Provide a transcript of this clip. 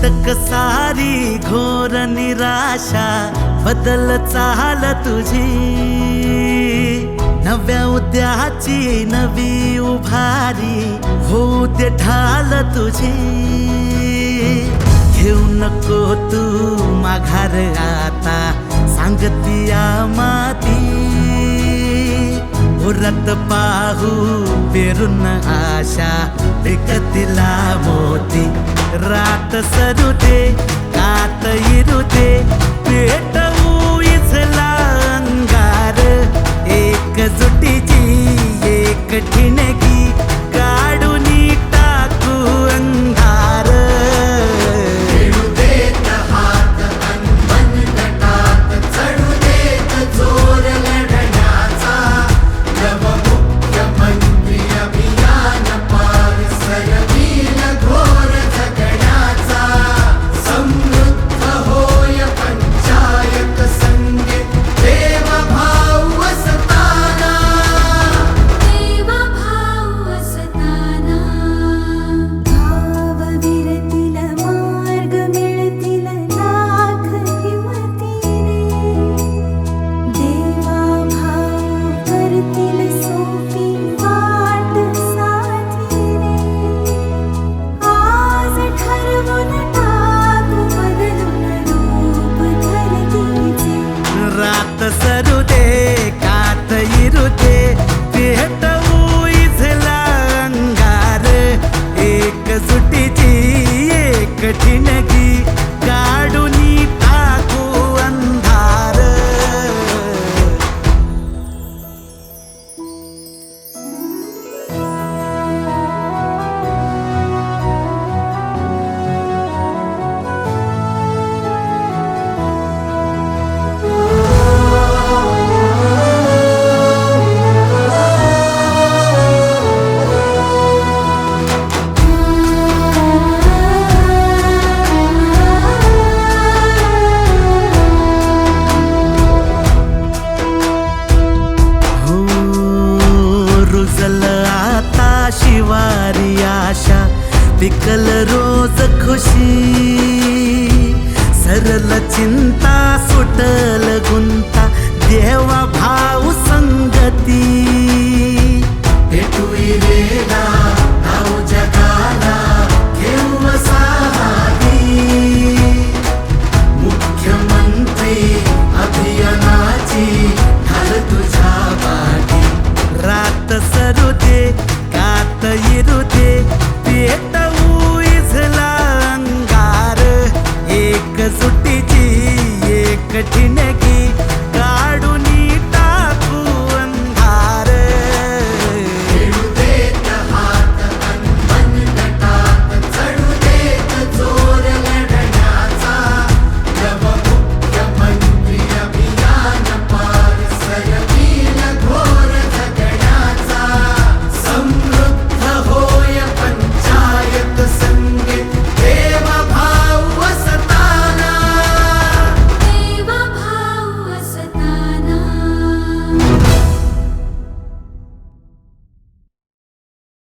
पुस्तक सारी घोर निराशा बदल चाल तुझी, नव्या उद्याची नवी उभारी होऊ दे ढाल तुझी। घेऊ नको तू माघार आता सांगतिया माती, उरत पाहू पेरून आशा विकतिला मोती। रात सरू दे कात इरू दे पेटवू इथला अंगार, एकजुटीची एक ठिणगी काढून टाकू अंधार। खेळू देत हात अनमन गटात, चढू देत जोर लढण्याचा। नवमुख्यमंत्री अभियान पार सरवील घोर जगण्याचा। समृद्ध होय पंचायत संगीत देवभाव असताना, देवभाव असताना। भाव विरतील मार्ग मिळतील लाख हिमतीने, देवाभाव करतील सोपी वाट साथीने। आज ठरवून टाकू बदलून रूप धरतीचे, रात सरू दे कात इरू दे पेटवू इथला अंगार, एकजुटीची एक ठिणगी काढून टाकू अंधार। रुजल आता शिवारी आशा, पिकल रोज खुशी। सरल चिंता सुटल गुंता देवा भाऊ